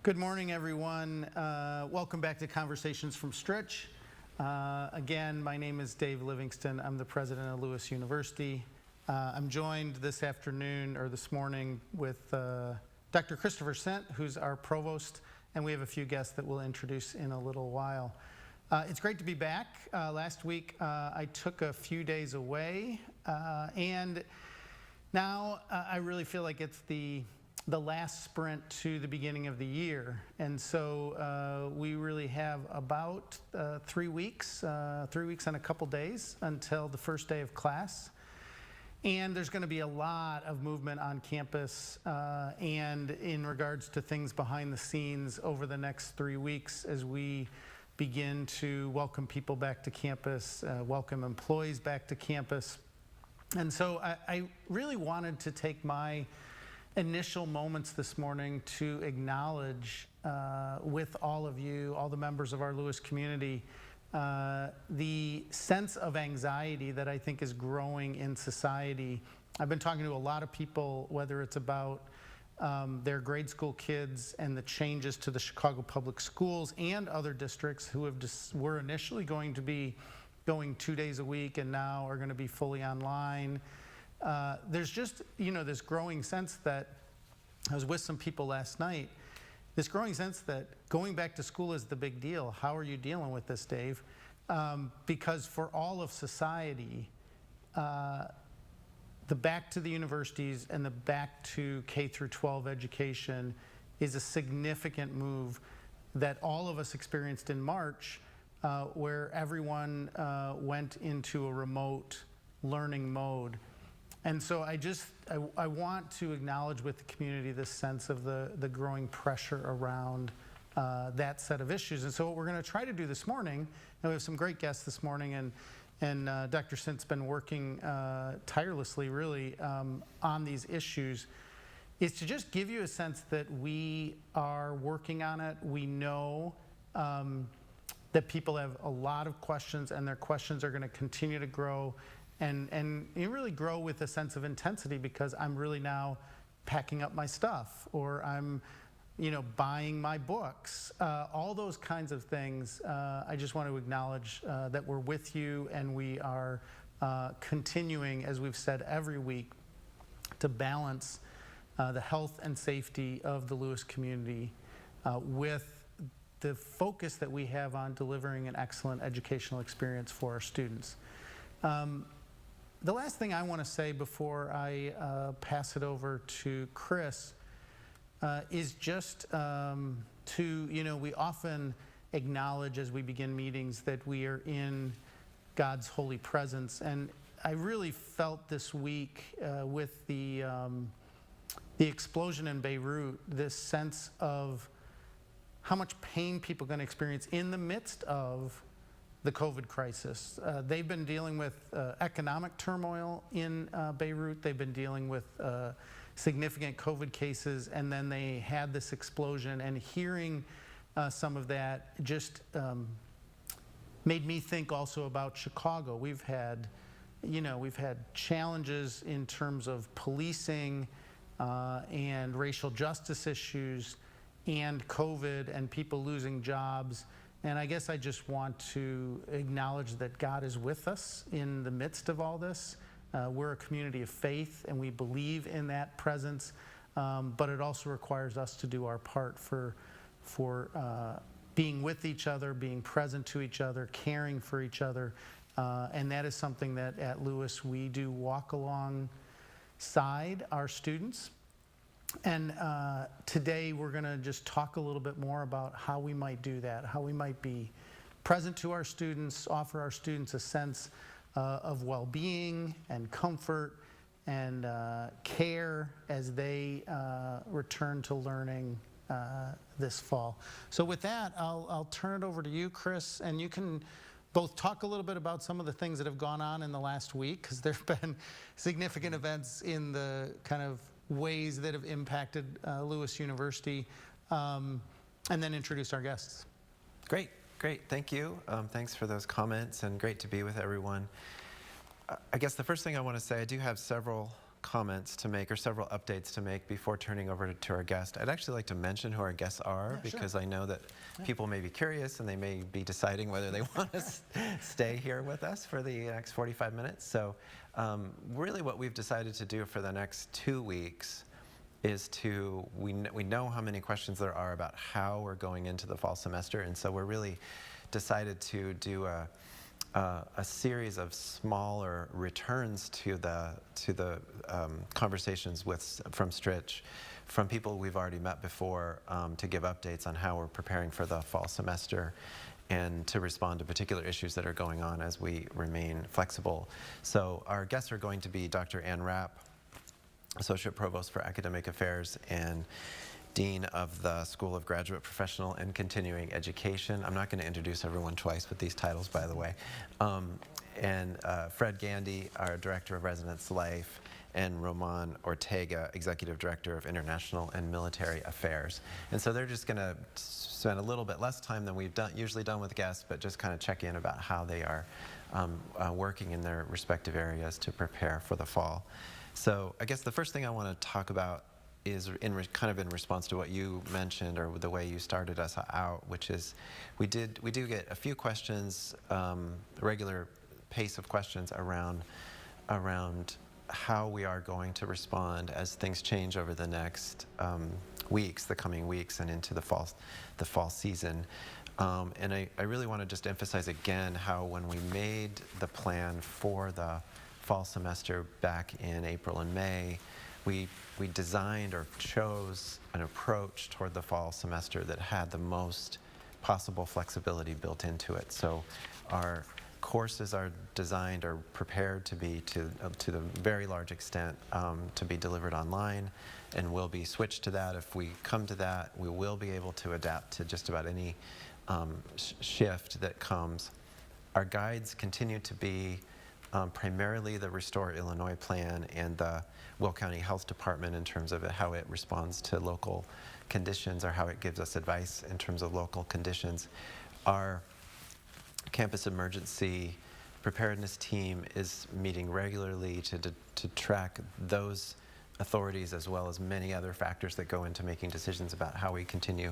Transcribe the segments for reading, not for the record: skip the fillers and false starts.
Good morning, everyone. Welcome back to Conversations from Stritch. Again, my name is Dave Livingston. I'm the president of Lewis University. I'm joined this afternoon, or this morning, with Dr. Christopher Sindt, who's our provost, and we have a few guests that we'll introduce in a little while. It's great to be back. Last week, I took a few days away, and now I really feel like it's the last sprint to the beginning of the year. And so we really have about 3 weeks and a couple days until the first day of class. And there's going to be a lot of movement on campus and in regards to things behind the scenes over the next 3 weeks as we begin to welcome people back to campus, welcome employees back to campus. And so I really wanted to take my initial moments this morning to acknowledge with all of you, all the members of our Lewis community, the sense of anxiety that I think is growing in society. I've been talking to a lot of people, whether it's about their grade school kids and the changes to the Chicago public schools and other districts who were initially going to be going 2 days a week and now are going to be fully online. There's just, this growing sense that, I was with some people last night, this growing sense that going back to school is the big deal. How are you dealing with this, Dave? Because for all of society, the back to the universities and the back to K through 12 education is a significant move that all of us experienced in March, where everyone went into a remote learning mode. And so I want to acknowledge with the community this sense of the growing pressure around that set of issues. And so what we're going to try to do this morning, and we have some great guests this morning, and Dr. Sindt's been working tirelessly, really, on these issues, is to just give you a sense that we are working on it. We know that people have a lot of questions, and their questions are going to continue to grow. And you really grow with a sense of intensity because I'm really now packing up my stuff, or I'm, buying my books. All those kinds of things. I just want to acknowledge that we're with you, and we are continuing, as we've said every week, to balance the health and safety of the Lewis community with the focus that we have on delivering an excellent educational experience for our students. The last thing I want to say before I pass it over to Chris is just we often acknowledge as we begin meetings that we are in God's holy presence. And I really felt this week with the explosion in Beirut, this sense of how much pain people are going to experience in the midst of the COVID crisis. They've been dealing with economic turmoil in Beirut. They've been dealing with significant COVID cases, and then they had this explosion. And hearing some of that just made me think also about Chicago. We've had challenges in terms of policing and racial justice issues, and COVID, and people losing jobs. And I guess I just want to acknowledge that God is with us in the midst of all this. We're a community of faith, and we believe in that presence, but it also requires us to do our part for being with each other, being present to each other, caring for each other, and that is something that at Lewis we do walk alongside our students. And today we're going to just talk a little bit more about how we might do that, how we might be present to our students, offer our students a sense of well-being and comfort and care as they return to learning this fall. So with that, I'll turn it over to you, Chris, and you can both talk a little bit about some of the things that have gone on in the last week, because there have been significant events in the kind of ways that have impacted Lewis University, and then introduce our guests. Great. Thank you. Thanks for those comments, and great to be with everyone. I guess the first thing I want to say, I do have several comments to make, or several updates to make before turning over to our guest. I'd actually like to mention who our guests are, because I know that people may be curious and they may be deciding whether they want to stay here with us for the next 45 minutes. So really what we've decided to do for the next 2 weeks is we know how many questions there are about how we're going into the fall semester, and so we're really decided to do a series of smaller returns to the conversations from Stritch, from people we've already met before, to give updates on how we're preparing for the fall semester and to respond to particular issues that are going on as we remain flexible. So our guests are going to be Dr. Rapp, Associate Provost for Academic Affairs and Dean of the School of Graduate Professional and Continuing Education. I'm not going to introduce everyone twice with these titles, by the way. And Fred Gandy, our Director of Residence Life, and Roman Ortega, Executive Director of International and Military Affairs. And so they're just going to spend a little bit less time than we've usually done with guests, but just kind of check in about how they are working in their respective areas to prepare for the fall. So I guess the first thing I want to talk about is kind of in response to what you mentioned, or the way you started us out, which is we do get a few questions, regular pace of questions around how we are going to respond as things change over the next the coming weeks, and into the fall season. And I really want to just emphasize again how when we made the plan for the fall semester back in April and May, we designed or chose an approach toward the fall semester that had the most possible flexibility built into it. So our courses are designed or prepared to be, to the very large extent, to be delivered online, and will be switched to that. If we come to that, we will be able to adapt to just about any shift that comes. Our guides continue to be primarily the Restore Illinois plan and the Will County Health Department in terms of how it responds to local conditions, or how it gives us advice in terms of local conditions. Our campus emergency preparedness team is meeting regularly to track those authorities, as well as many other factors that go into making decisions about how we continue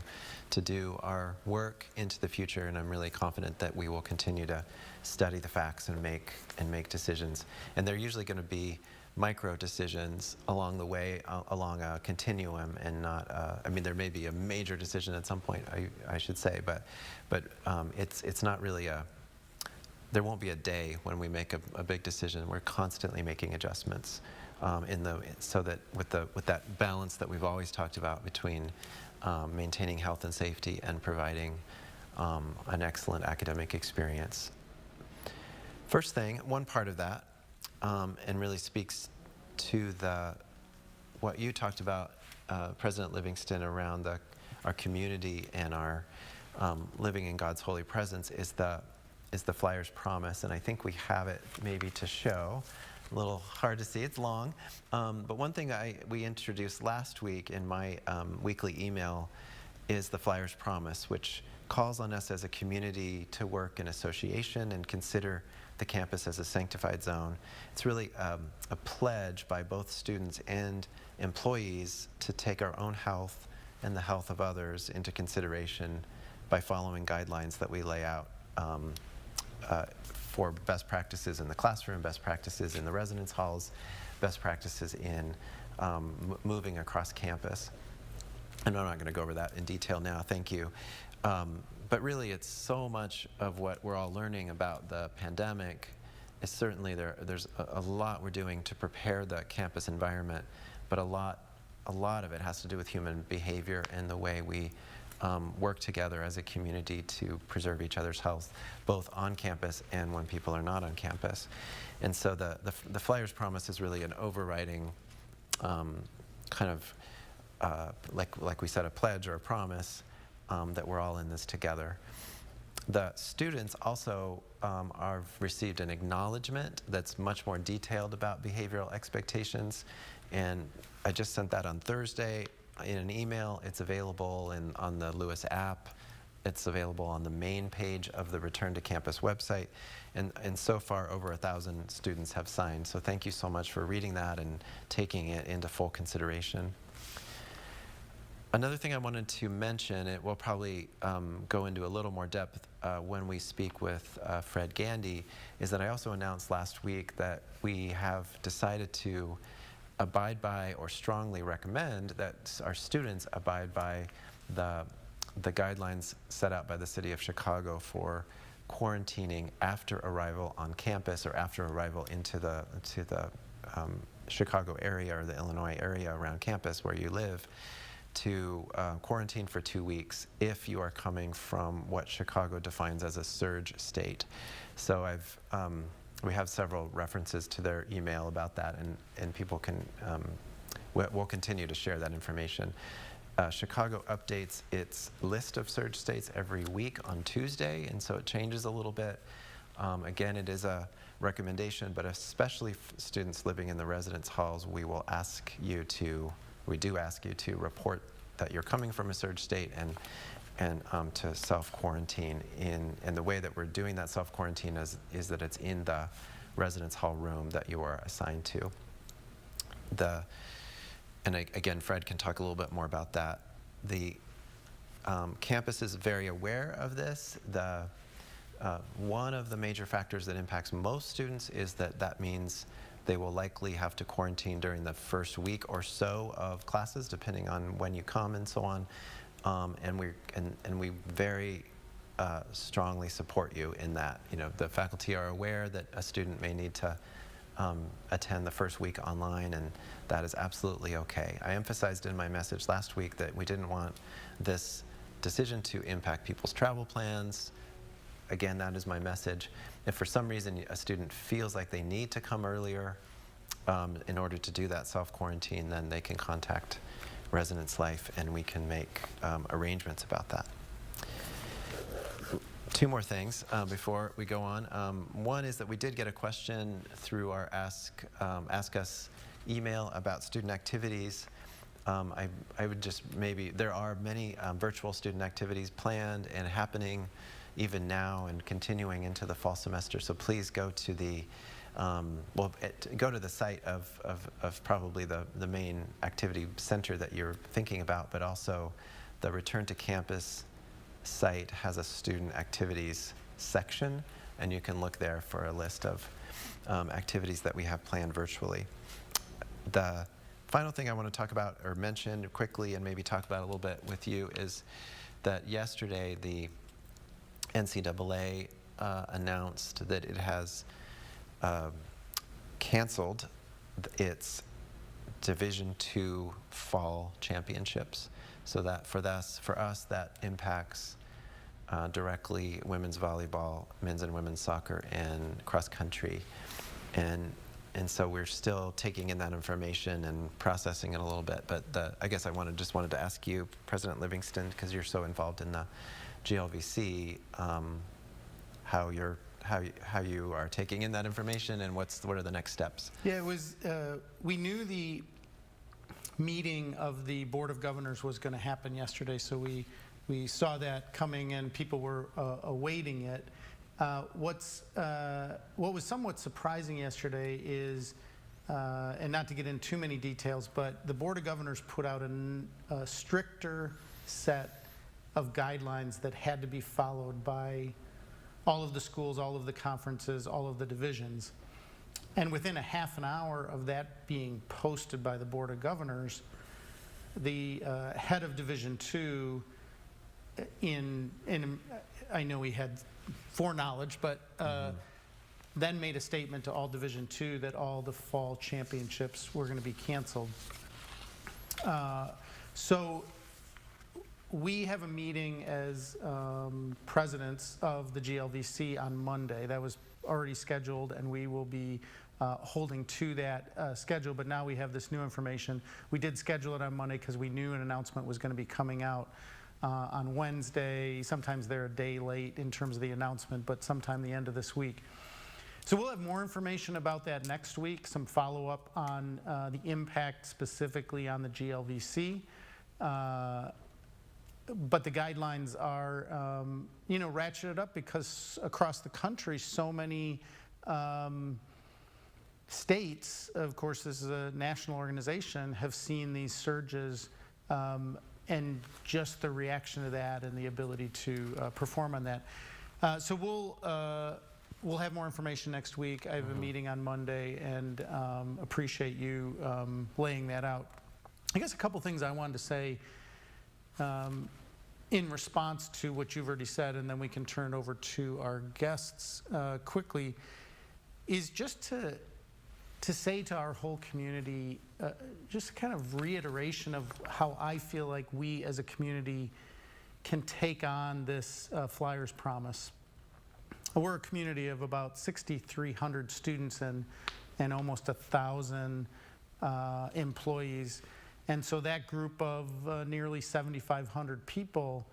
to do our work into the future. And I'm really confident that we will continue to study the facts and make decisions. And they're usually going to be micro decisions along the way, along a continuum, and not, I mean, there may be a major decision at some point, I should say, but it's not really there won't be a day when we make a big decision. We're constantly making adjustments so that with that balance that we've always talked about between maintaining health and safety and providing an excellent academic experience. First thing, one part of that, and really speaks to what you talked about, President Livingston, around our community and our living in God's holy presence, is the Flyers Promise. And I think we have it maybe to show. A little hard to see, it's long. But one thing we introduced last week in my weekly email is the Flyers Promise, which calls on us as a community to work in association and consider the campus as a sanctified zone. It's really a pledge by both students and employees to take our own health and the health of others into consideration by following guidelines that we lay out for best practices in the classroom, best practices in the residence halls, best practices in moving across campus. And I'm not going to go over that in detail now, thank you. But really, it's so much of what we're all learning about the pandemic is certainly there's a lot we're doing to prepare the campus environment, but a lot of it has to do with human behavior and the way we work together as a community to preserve each other's health, both on campus and when people are not on campus. And so the Flyers Promise is really an overriding kind of, like we said, a pledge or a promise that we're all in this together. The students also have received an acknowledgement that's much more detailed about behavioral expectations, and I just sent that on Thursday in an email. It's available on the Lewis app, It's available on the main page of the Return to Campus website, and so far over 1,000 students have signed. So thank you so much for reading that and taking it into full consideration. Another thing I wanted to mention, it will probably go into a little more depth when we speak with Fred Gandy, is that I also announced last week that we have decided to abide by or strongly recommend that our students abide by the guidelines set out by the City of Chicago for quarantining after arrival on campus or after arrival into the Chicago area or the Illinois area around campus where you live, to quarantine for 2 weeks if you are coming from what Chicago defines as a surge state. So we have several references to their email about that, and people can, we'll continue to share that information. Chicago updates its list of surge states every week on Tuesday, and so it changes a little bit. Again, it is a recommendation, but especially students living in the residence halls, we do ask you to report that you're coming from a surge state and to self-quarantine. And the way that we're doing that self-quarantine is that it's in the residence hall room that you are assigned to. Again, Fred can talk a little bit more about that. The campus is very aware of this. One of the major factors that impacts most students is that means they will likely have to quarantine during the first week or so of classes, depending on when you come and so on. And we very strongly support you in that. You know, the faculty are aware that a student may need to attend the first week online, and that is absolutely okay. I emphasized in my message last week that we didn't want this decision to impact people's travel plans. Again, that is my message. If for some reason a student feels like they need to come earlier in order to do that self-quarantine, then they can contact Residence Life and we can make arrangements about that. Two more things before we go on. One is that we did get a question through our Ask Us email about student activities. I would just there are many virtual student activities planned and happening even now and continuing into the fall semester. So please go to the go to the site of probably the main activity center that you're thinking about, but also the Return to Campus site has a student activities section, and you can look there for a list of activities that we have planned virtually. The final thing I want to talk about or mention quickly and maybe talk about a little bit with you is that yesterday the NCAA announced that it has canceled its Division II fall championships. So that for us that impacts directly women's volleyball, men's and women's soccer, and cross country, and so we're still taking in that information and processing it a little bit. But I guess I just wanted to ask you, President Livingston, because you're so involved in the GLVC, how you are taking in that information and what are the next steps? Yeah, it was. We knew the meeting of the Board of Governors was going to happen yesterday, so we saw that coming and people were awaiting it. What was somewhat surprising yesterday is, and not to get into too many details, but the Board of Governors put out a stricter set of guidelines that had to be followed by all of the schools, all of the conferences, all of the divisions. And within a half an hour of that being posted by the Board of Governors, the head of Division II, I know he had foreknowledge, but then made a statement to all Division II that all the fall championships were going to be canceled. So we have a meeting as presidents of the GLVC on Monday. That was already scheduled, and we will be holding to that schedule, but now we have this new information. We did schedule it on Monday because we knew an announcement was going to be coming out on Wednesday. Sometimes they're a day late in terms of the announcement, but sometime the end of this week. So we'll have more information about that next week, some follow-up on the impact specifically on the GLVC. but the guidelines are, ratcheted up because across the country, so many states, of course, this is a national organization, have seen these surges, and just the reaction to that and the ability to perform on that. So we'll have more information next week. I have a meeting on Monday, and appreciate you laying that out. I guess a couple things I wanted to say in response to what you've already said, and then we can turn it over to our guests quickly, is just to say to our whole community, just kind of reiteration of how I feel like we as a community can take on this Flyers Promise. We're a community of about 6,300 students and almost 1,000 employees. And so that group of nearly 7,500 people,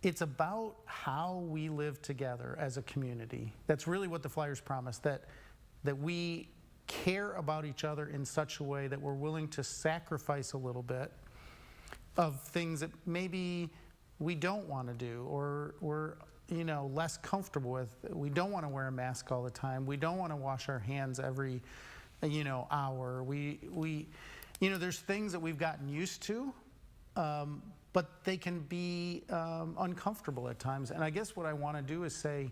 it's about how we live together as a community. That's really what the Flyers Promise, that we care about each other in such a way that we're willing to sacrifice a little bit of things that maybe we don't want to do, or we're less comfortable with. We don't want to wear a mask all the time. We don't want to wash our hands every hour. There's things that we've gotten used to, but they can be uncomfortable at times. And I guess what I want to do is say,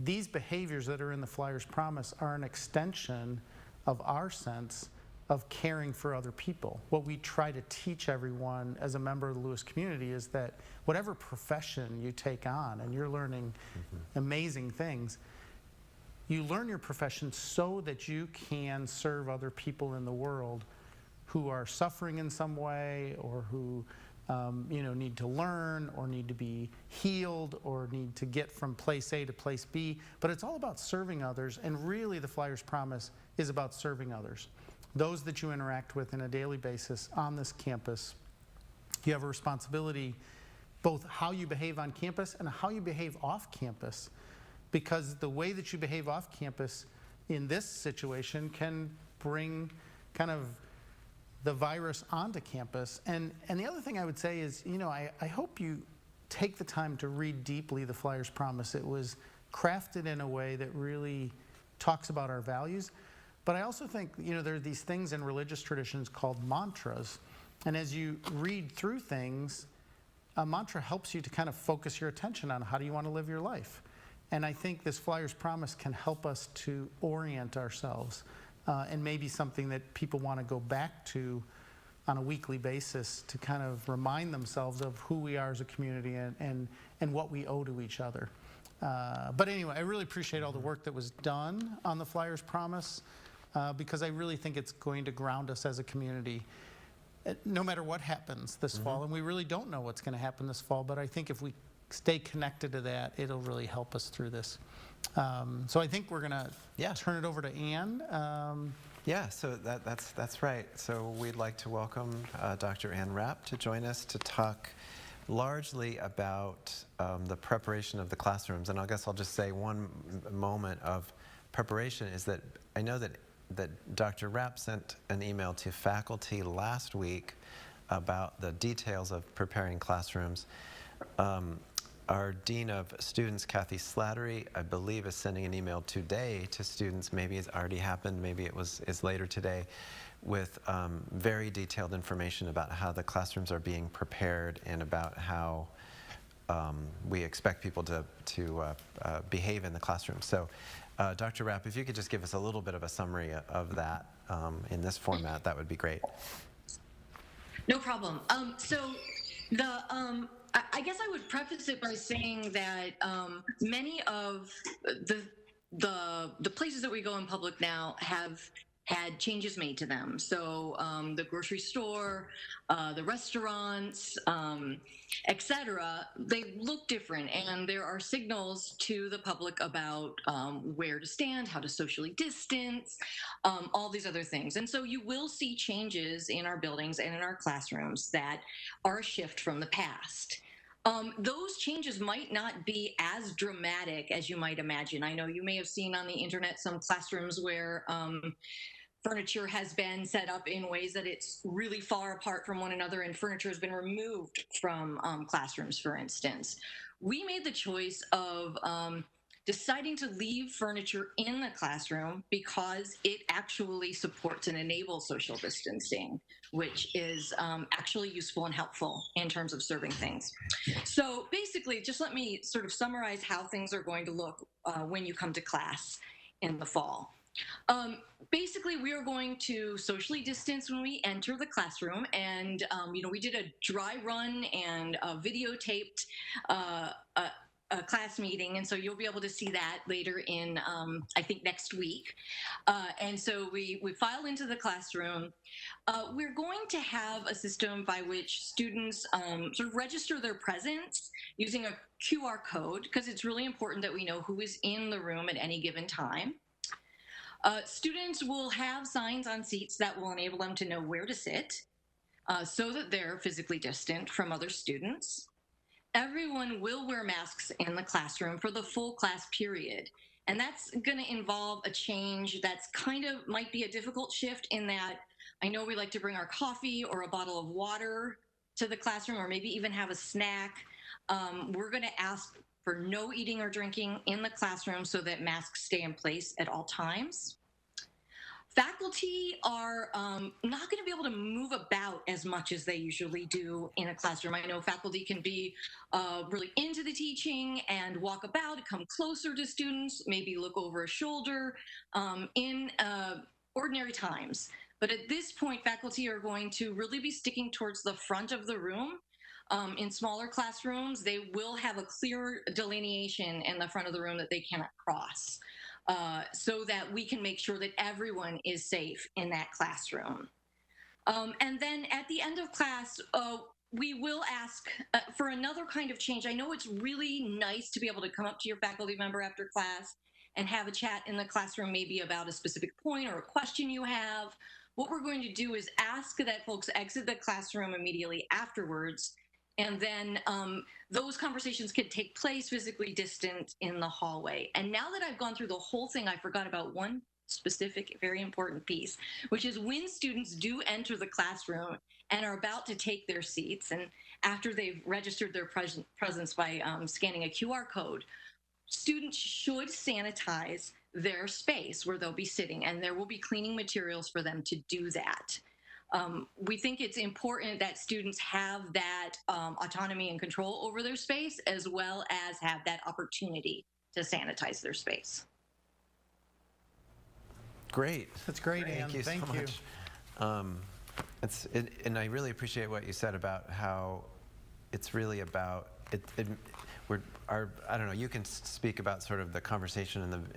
these behaviors that are in the Flyers Promise are an extension of our sense of caring for other people. What we try to teach everyone as a member of the Lewis community is that whatever profession you take on, and you're learning amazing things, you learn your profession so that you can serve other people in the world who are suffering in some way, or who need to learn, or need to be healed, or need to get from place A to place B. But it's all about serving others, and really the Flyers Promise is about serving others. Those that you interact with on a daily basis on this campus, you have a responsibility, both how you behave on campus and how you behave off campus, because the way that you behave off campus in this situation can bring kind of the virus onto campus. And the other thing I would say is, I hope you take the time to read deeply the Flyers Promise. It was crafted in a way that really talks about our values. But I also think, there are these things in religious traditions called mantras. And as you read through things, a mantra helps you to kind of focus your attention on how do you want to live your life. And I think this Flyers Promise can help us to orient ourselves, and maybe something that people want to go back to on a weekly basis to kind of remind themselves of who we are as a community and what we owe to each other. But anyway, I really appreciate all the work that was done on the Flyers Promise, because I really think it's going to ground us as a community, no matter what happens this fall. And we really don't know what's going to happen this fall, but I think if we stay connected to that, it'll really help us through this. So I think we're going to turn it over to Ann. Yeah, so that's right. So we'd like to welcome Dr. Ann Rapp to join us to talk largely about the preparation of the classrooms. And I guess I'll just say one moment of preparation is that I know that Dr. Rapp sent an email to faculty last week about the details of preparing classrooms. Our Dean of Students, Kathy Slattery, I believe, is sending an email today to students. Maybe it's already happened, maybe is later today, with very detailed information about how the classrooms are being prepared and about how we expect people to behave in the classroom. So, Dr. Rapp, if you could just give us a little bit of a summary of that in this format, that would be great. No problem. I guess I would preface it by saying that many of the places that we go in public now have had changes made to them. So the grocery store, the restaurants, etc., they look different, and there are signals to the public about where to stand, how to socially distance, all these other things. And so you will see changes in our buildings and in our classrooms that are a shift from the past. Those changes might not be as dramatic as you might imagine. I know you may have seen on the internet some classrooms where furniture has been set up in ways that it's really far apart from one another, and furniture has been removed from classrooms, for instance. We made the choice of deciding to leave furniture in the classroom because it actually supports and enables social distancing, which is actually useful and helpful in terms of serving things. So basically, just let me sort of summarize how things are going to look when you come to class in the fall. Basically, we are going to socially distance when we enter the classroom, and we did a dry run and videotaped a class meeting, and so you'll be able to see that later in I think next week. And so we file into the classroom. We're going to have a system by which students sort of register their presence using a QR code, because it's really important that we know who is in the room at any given time. Students will have signs on seats that will enable them to know where to sit so that they're physically distant from other students. Everyone will wear masks in the classroom for the full class period. And that's going to involve a change that's kind of might be a difficult shift, in that I know we like to bring our coffee or a bottle of water to the classroom, or maybe even have a snack. We're going to ask for no eating or drinking in the classroom so that masks stay in place at all times. Faculty are not going to be able to move about as much as they usually do in a classroom. I know faculty can be really into the teaching and walk about, come closer to students, maybe look over a shoulder in ordinary times. But at this point, faculty are going to really be sticking towards the front of the room. In smaller classrooms, they will have a clear delineation in the front of the room that they cannot cross, so that we can make sure that everyone is safe in that classroom. And then at the end of class, we will ask for another kind of change. I know it's really nice to be able to come up to your faculty member after class and have a chat in the classroom, maybe about a specific point or a question you have. What we're going to do is ask that folks exit the classroom immediately afterwards, and then those conversations can take place physically distant in the hallway. And now that I've gone through the whole thing, I forgot about one specific, very important piece, which is when students do enter the classroom and are about to take their seats, and after they've registered their presence by scanning a QR code, students should sanitize their space where they'll be sitting, and there will be cleaning materials for them to do that. We think it's important that students have that autonomy and control over their space, as well as have that opportunity to sanitize their space. Great. That's great, Ann. Thank you Thank so you. much. And I really appreciate what you said about how it's really about I don't know. You can speak about sort of the conversation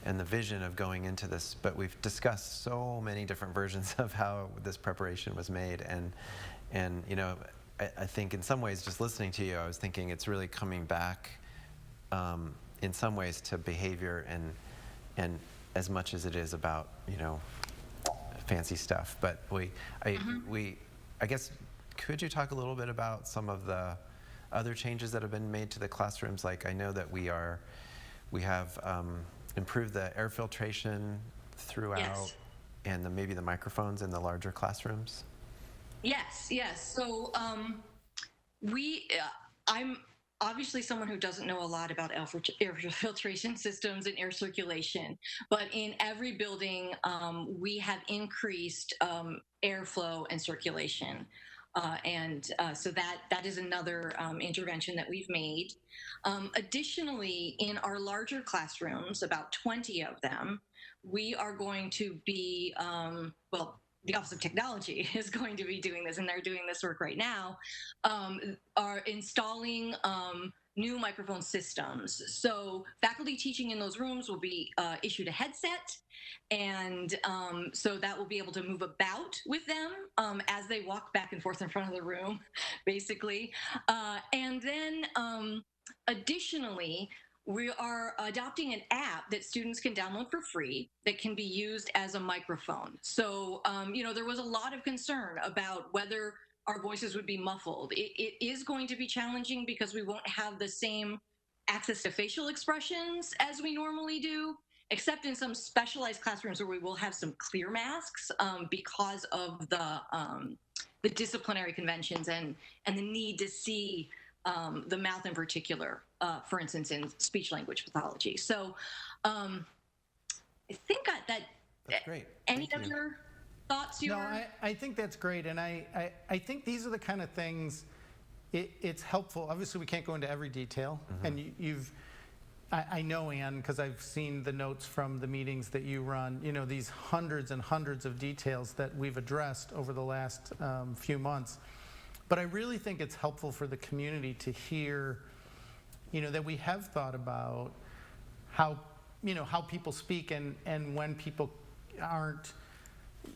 and the vision of going into this, but we've discussed so many different versions of how this preparation was made, and I think in some ways, just listening to you, I was thinking it's really coming back in some ways to behavior and as much as it is about fancy stuff. But I guess, could you talk a little bit about some of the other changes that have been made to the classrooms? Like, I know that we have improved the air filtration throughout, Yes. and maybe the microphones in the larger classrooms. Yes. So I'm obviously someone who doesn't know a lot about air filtration systems and air circulation, but in every building, we have increased airflow and circulation. So that is another intervention that we've made. Additionally, in our larger classrooms, about 20 of them, we are going to be, the Office of Technology is going to be doing this, and they're doing this work right now, are installing new microphone systems. So faculty teaching in those rooms will be issued a headset, and so that will be able to move about with them as they walk back and forth in front of the room, basically. And then additionally, we are adopting an app that students can download for free that can be used as a microphone. So, there was a lot of concern about whether our voices would be muffled. It is going to be challenging because we won't have the same access to facial expressions as we normally do. except in some specialized classrooms where we will have some clear masks because of the disciplinary conventions and the need to see the mouth in particular, for instance, in speech language pathology. So I think that. That's great. Any Thank you. other thoughts? No, I think that's great. And I think these are the kind of things, it's helpful. Obviously, we can't go into every detail. And I know, Ann, because I've seen the notes from the meetings that you run, these hundreds and hundreds of details that we've addressed over the last few months. But I really think it's helpful for the community to hear, that we have thought about how people speak and when people aren't,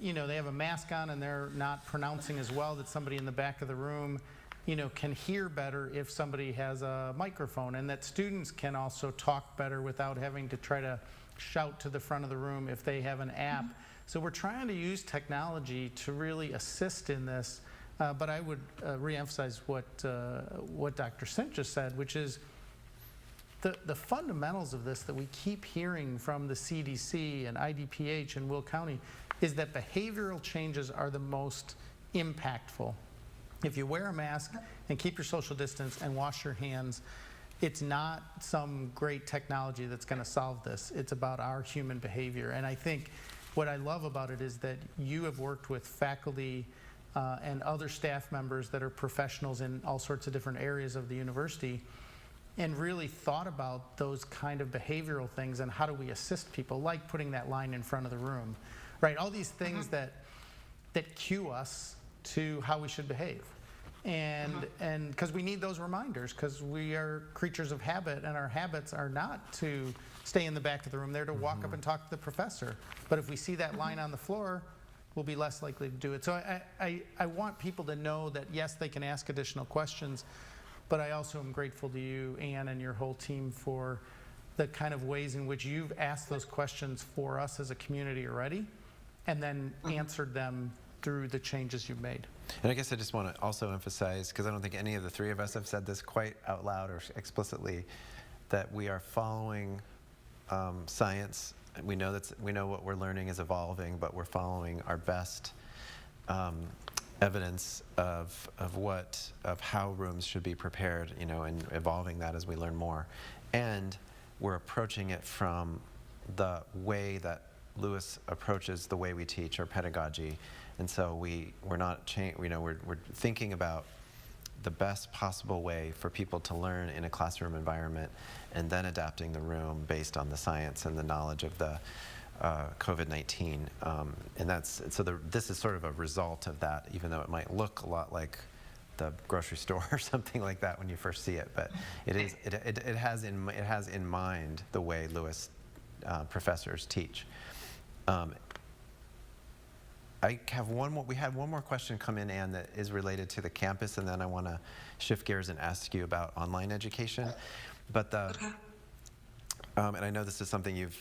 they have a mask on and they're not pronouncing as well, that somebody in the back of the room, can hear better if somebody has a microphone, and that students can also talk better without having to try to shout to the front of the room if they have an app. So we're trying to use technology to really assist in this, but I would reemphasize what Dr. Sindt just said, which is the fundamentals of this that we keep hearing from the CDC and IDPH and Will County is that behavioral changes are the most impactful. If you wear a mask and keep your social distance and wash your hands, it's not some great technology that's going to solve this. It's about our human behavior. And I think what I love about it is that you have worked with faculty and other staff members that are professionals in all sorts of different areas of the university, and really thought about those kind of behavioral things and how do we assist people, like putting that line in front of the room, right? All these things that cue us to how we should behave. And because we need those reminders, because we are creatures of habit, and our habits are not to stay in the back of the room. They're to walk up and talk to the professor. But if we see that line on the floor, we'll be less likely to do it. So I want people to know that, yes, they can ask additional questions, but I also am grateful to you, Ann, and your whole team for the kind of ways in which you've asked those questions for us as a community already, and then answered them through the changes you've made. And I guess I just want to also emphasize, because I don't think any of the three of us have said this quite out loud or explicitly, that we are following science. We know what we're learning is evolving, but we're following our best evidence of how rooms should be prepared, and evolving that as we learn more. And we're approaching it from the way that Lewis approaches the way we teach our pedagogy. And so we're not we're thinking about the best possible way for people to learn in a classroom environment, and then adapting the room based on the science and the knowledge of the COVID-19. And this is sort of a result of that, even though it might look a lot like the grocery store or something like that when you first see it. But it has in mind the way Lewis professors teach. We had one more question come in, Ann, that is related to the campus, and then I want to shift gears and ask you about online education. But and I know this is something you've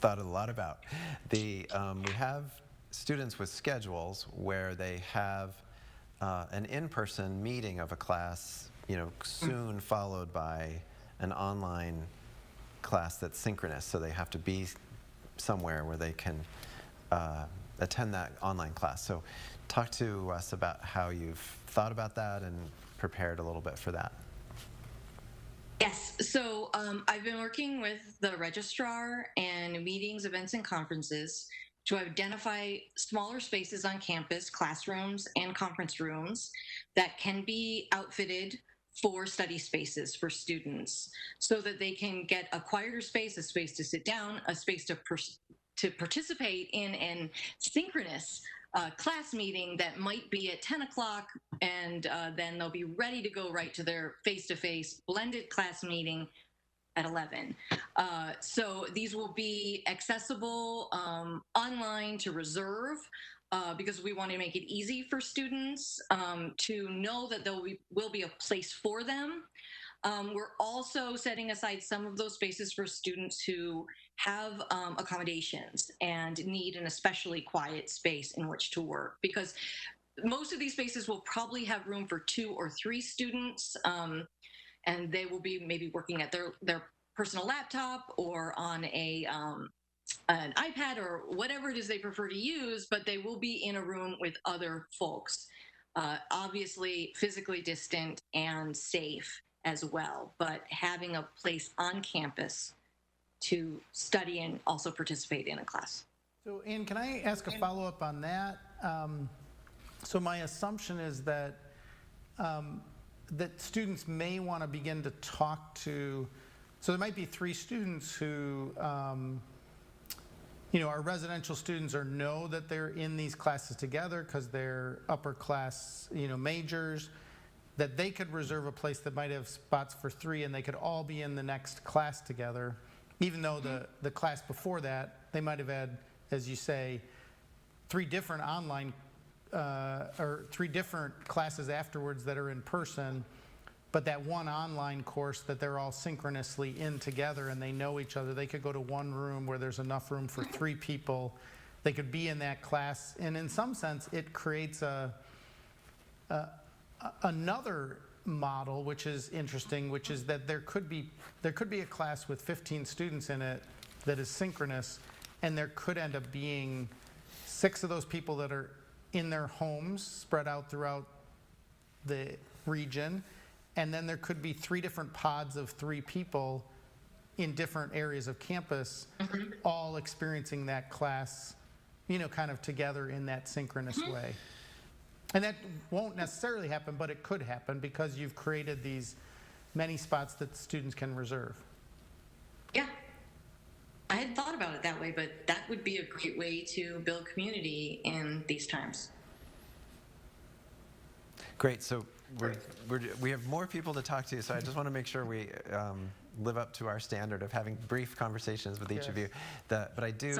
thought a lot about. We have students with schedules where they have an in-person meeting of a class, soon followed by an online class that's synchronous. So they have to be somewhere where they can attend that online class. So talk to us about how you've thought about that and prepared a little bit for that. Yes, so I've been working with the registrar and meetings, events, and conferences to identify smaller spaces on campus, classrooms and conference rooms that can be outfitted for study spaces for students, so that they can get a quieter space, a space to sit down, a space to participate in an synchronous class meeting that might be at 10 o'clock, and then they'll be ready to go right to their face-to-face blended class meeting at 11. So these will be accessible online to reserve, because we want to make it easy for students to know that there will be a place for them. We're also setting aside some of those spaces for students who have accommodations and need an especially quiet space in which to work, because most of these spaces will probably have room for 2 or 3 students, and they will be maybe working at their personal laptop or on an iPad or whatever it is they prefer to use, but they will be in a room with other folks, obviously physically distant and safe as well, but having a place on campus to study and also participate in a class. So, Ann, can I ask a follow-up on that? So my assumption is that that students may want to begin to talk to, so there might be 3 students who, are residential students or know that they're in these classes together because they're upper class, majors, that they could reserve a place that might have spots for 3 and they could all be in the next class together, even though the class before that, they might have had, as you say, 3 different online or 3 different classes afterwards that are in person, but that one online course that they're all synchronously in together and they know each other. They could go to one room where there's enough room for 3 people. They could be in that class, and in some sense, it creates another model, which is interesting, which is that there could be a class with 15 students in it that is synchronous, and there could end up being 6 of those people that are in their homes spread out throughout the region, and then there could be 3 different pods of 3 people in different areas of campus, all experiencing that class, kind of together in that synchronous way. And that won't necessarily happen, but it could happen because you've created these many spots that students can reserve. Yeah. I hadn't thought about it that way, but that would be a great way to build community in these times. Great. So we have more people to talk to, so I just want to make sure we live up to our standard of having brief conversations with each of you. But I do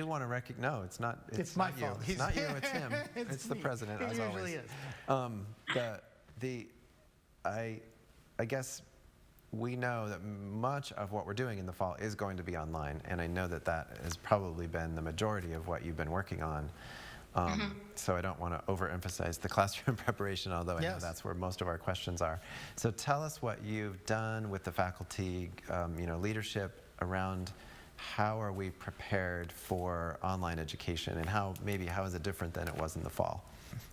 want to recognize. No, it's not. It's my not you. fault. It's not you. It's him. It's the me. president, It as usually always. is. I guess we know that much of what we're doing in the fall is going to be online, and I know that that has probably been the majority of what you've been working on. So I don't want to overemphasize the classroom preparation, although I know that's where most of our questions are. So tell us what you've done with the faculty, leadership around how are we prepared for online education, and how is it different than it was in the fall?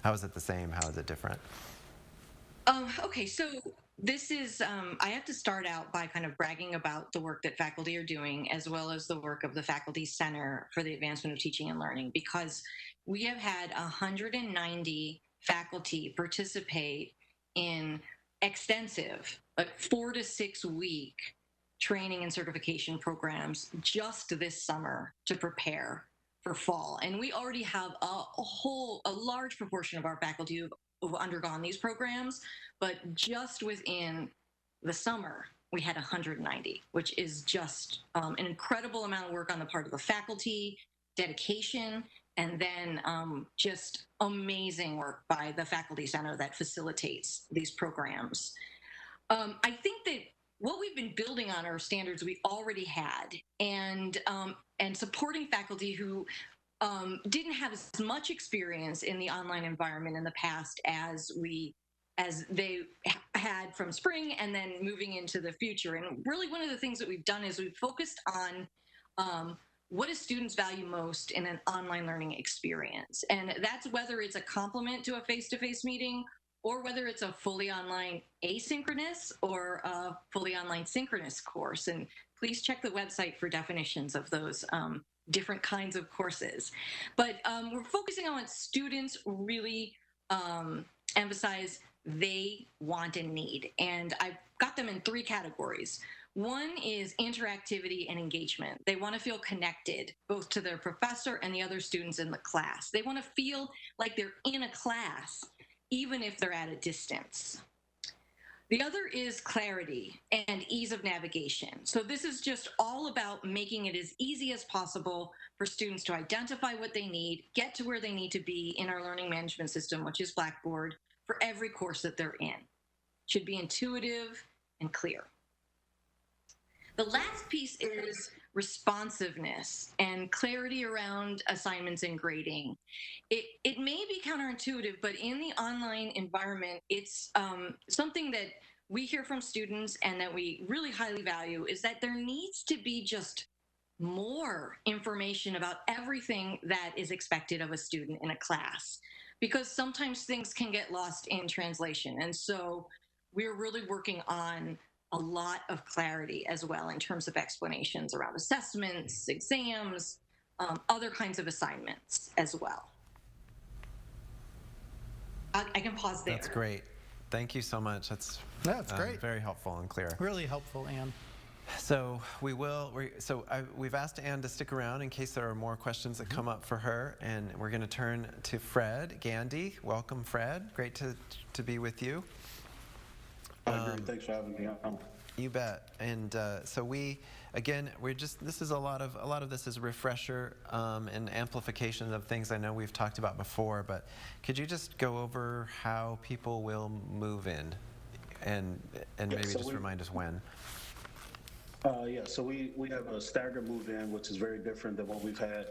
How is it the same? How is it different? Okay, so this is, I have to start out by kind of bragging about the work that faculty are doing, as well as the work of the Faculty Center for the Advancement of Teaching and Learning, because we have had 190 faculty participate in extensive, 4 to 6 week training and certification programs just this summer to prepare for fall. And we already have a large proportion of our faculty who've undergone these programs, but just within the summer, we had 190, which is just an incredible amount of work on the part of the faculty, dedication, and then just amazing work by the Faculty Center that facilitates these programs. I think that what we've been building on are standards we already had, and supporting faculty who didn't have as much experience in the online environment in the past as they had from spring and then moving into the future. And really one of the things that we've done is we've focused on what do students value most in an online learning experience? And that's whether it's a complement to a face-to-face meeting or whether it's a fully online asynchronous or a fully online synchronous course. And please check the website for definitions of those different kinds of courses. But we're focusing on what students really emphasize they want and need. And I've got them in 3 categories. One is interactivity and engagement. They want to feel connected both to their professor and the other students in the class. They want to feel like they're in a class, even if they're at a distance. The other is clarity and ease of navigation. So this is just all about making it as easy as possible for students to identify what they need, get to where they need to be in our learning management system, which is Blackboard, for every course that they're in. It should be intuitive and clear. The last piece is responsiveness and clarity around assignments and grading. It may be counterintuitive, but in the online environment, it's something that we hear from students and that we really highly value is that there needs to be just more information about everything that is expected of a student in a class, because sometimes things can get lost in translation. And so we're really working on a lot of clarity as well in terms of explanations around assessments, exams, other kinds of assignments as well. I can pause there. That's great. Thank you so much. That's great. Very helpful and clear. Really helpful, Anne. So we've asked Anne to stick around in case there are more questions that come up for her, and we're going to turn to Fred Gandy. Welcome, Fred. Great to be with you. Great. Thanks for having me on. You bet. And so this is a lot of this is a refresher and amplification of things I know we've talked about before, but could you just go over how people will move in and maybe just remind us when? So we have a staggered move-in, which is very different than what we've had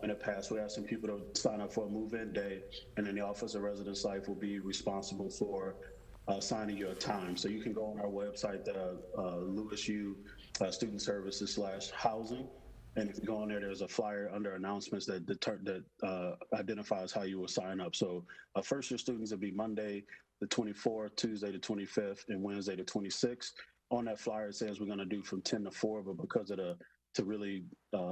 in the past. We're asking people to sign up for a move-in day, and then the Office of Residence Life will be responsible for signing your time. So you can go on our website, LewisU Student Services /housing, and if you go on there, there's a flyer under announcements that identifies how you will sign up. So first-year students will be Monday the 24th, Tuesday the 25th, and Wednesday the 26th. On that flyer, it says we're going to do from 10 to 4, but because of to really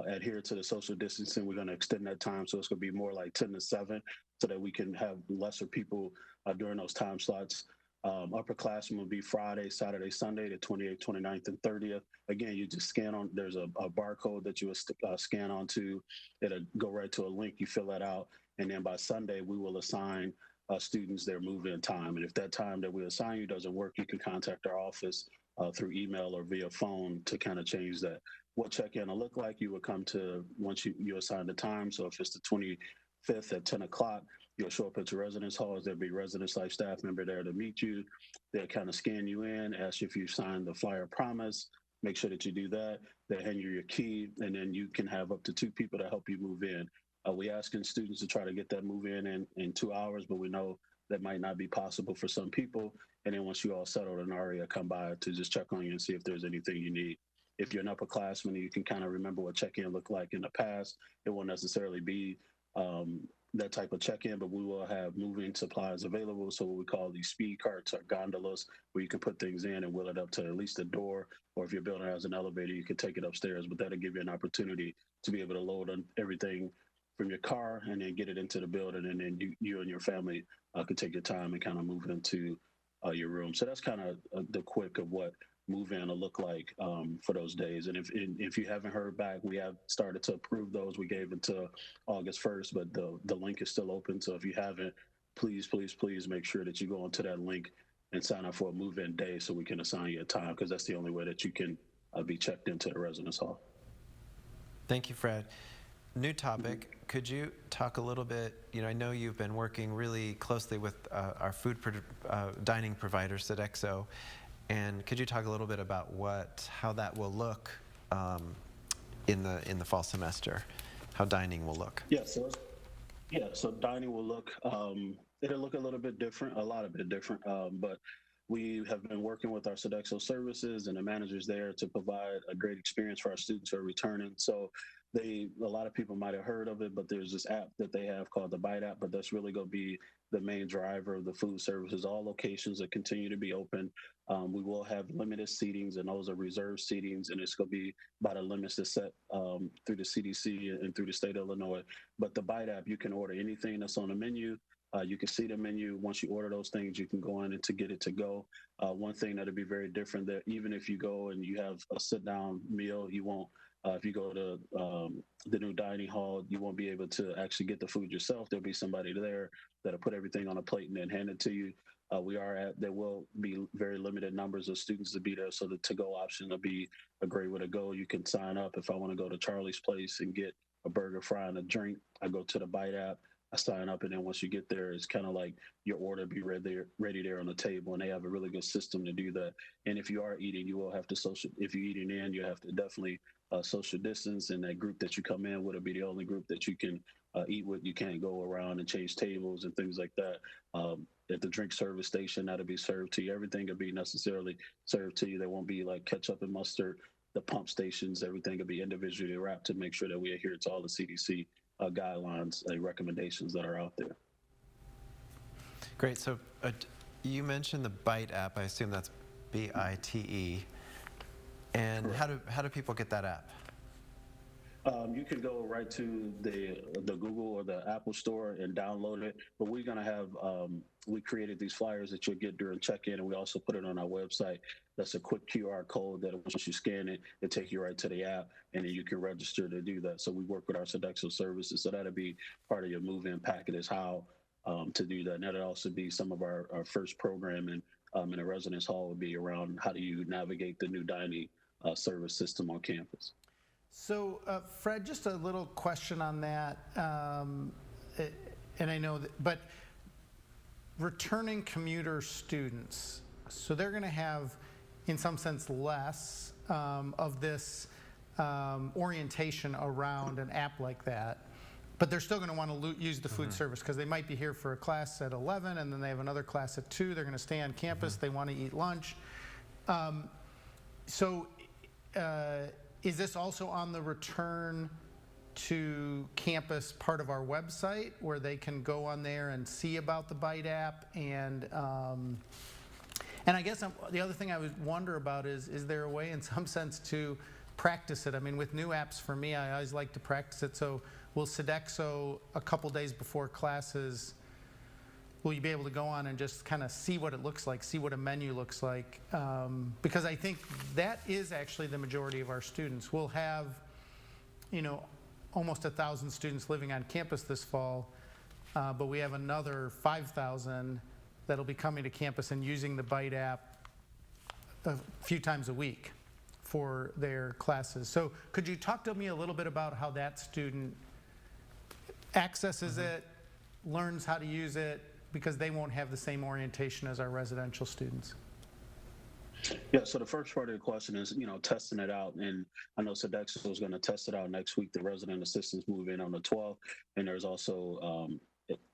adhere to the social distancing, we're going to extend that time. So it's going to be more like 10 to 7 so that we can have lesser people during those time slots. Upperclassmen will be Friday, Saturday, Sunday, the 28th, 29th, and 30th. Again, you just scan on, there's a barcode that you will scan onto. It'll go right to a link. You fill that out. And then by Sunday, we will assign students their move-in time. And if that time that we assign you doesn't work, you can contact our office through email or via phone to kind of change that. What check-in will look like, you will come to once you assign the time. So if it's the 25th at 10 o'clock, you'll show up at your residence halls. There'll be residence life staff member there to meet you. They'll kind of scan you in, ask you if you signed the flyer promise, make sure that you do that. They'll hand you your key, and then you can have up to 2 people to help you move in. We asking students to try to get that move in 2 hours, but we know that might not be possible for some people. And then once you all settled, an RA will come by to just check on you and see if there's anything you need. If you're an upperclassman, you can kind of remember what check-in looked like in the past. It won't necessarily be that type of check-in, but we will have moving supplies available. So what we call these speed carts or gondolas, where you can put things in and wheel it up to at least the door, or if your building has an elevator, you can take it upstairs. But that'll give you an opportunity to be able to load on everything from your car and then get it into the building, and then you and your family could take your time and kind of move into your room. So that's kind of the quick of what move-in will look like for those days. And if you haven't heard back, we have started to approve those. We gave until August 1st, but the link is still open. So if you haven't, please make sure that you go onto that link and sign up for a move-in day so we can assign you a time, because that's the only way that you can be checked into the residence hall. Thank you, Fred. New topic. Could you talk a little bit, I know you've been working really closely with our dining provider, Sodexo, and could you talk a little bit about how that will look in the fall semester, how dining will look? So dining will look, it'll look a little bit different, a lot of bit different, but we have been working with our Sodexo services and the managers there to provide a great experience for our students who are returning. So a lot of people might have heard of it, but there's this app that they have called the Bite app, but that's really going to be the main driver of the food services. All locations that continue to be open. We will have limited seatings, and those are reserved seatings, and it's going to be by the limits that's set through the CDC and through the state of Illinois. But the Bite app, you can order anything that's on the menu. You can see the menu. Once you order those things, you can go in and to get it to go. One thing that'll be very different, that even if you go and you have a sit-down meal, you won't. If you go to the new dining hall, you won't be able to actually get the food yourself. There'll be somebody there that'll put everything on a plate and then hand it to you. There will be very limited numbers of students to be there, so the to-go option will be a great way to go. You can sign up. If I want to go to Charlie's Place and get a burger, fry, and a drink, I go to the Bite app, I sign up, and then once you get there, it's kind of like your order be ready there on the table, and they have a really good system to do that. And if you are eating, you will have to if you're eating in, you have to definitely social distance, and that group that you come in with will be the only group that you can eat with. You can't go around and change tables and things like that. at the drink service station, that'll be served to you. Everything will be necessarily served to you. There won't be like ketchup and mustard. The pump stations, everything will be individually wrapped to make sure that we adhere to all the CDC guidelines and recommendations that are out there. Great. So you mentioned the BITE app. I assume that's BITE. And how do people get that app? You can go right to the Google or the Apple store and download it. But we're going to have, we created these flyers that you'll get during check-in, and we also put it on our website. That's a quick QR code that once you scan it, it'll take you right to the app, and then you can register to do that. So we work with our Sodexo services. So that'll be part of your move-in packet is how to do that. And that'll also be some of our first programming in the residence hall would be around how do you navigate the new dining service system on campus. So, Fred, just a little question on that, and I know that, but returning commuter students, so they're going to have, in some sense, less of this orientation around an app like that, but they're still going to want to use the food service because they might be here for a class at 11, and then they have another class at 2. They're going to stay on campus. They want to eat lunch. Is this also on the return to campus part of our website where they can go on there and see about the BITE app? And I guess the other thing I would wonder about is there a way in some sense to practice it? I mean, with new apps for me, I always like to practice it. So will Sodexo, a couple days before classes, will you be able to go on and just kind of see what it looks like, see what a menu looks like? Because I think that is actually the majority of our students. We'll have, almost 1,000 students living on campus this fall, but we have another 5,000 that'll be coming to campus and using the BITE app a few times a week for their classes. So could you talk to me a little bit about how that student accesses it, learns how to use it, because they won't have the same orientation as our residential students? Yeah, so the first part of the question is, testing it out. And I know Sodexo is going to test it out next week. The resident assistants move in on the 12th. And there's also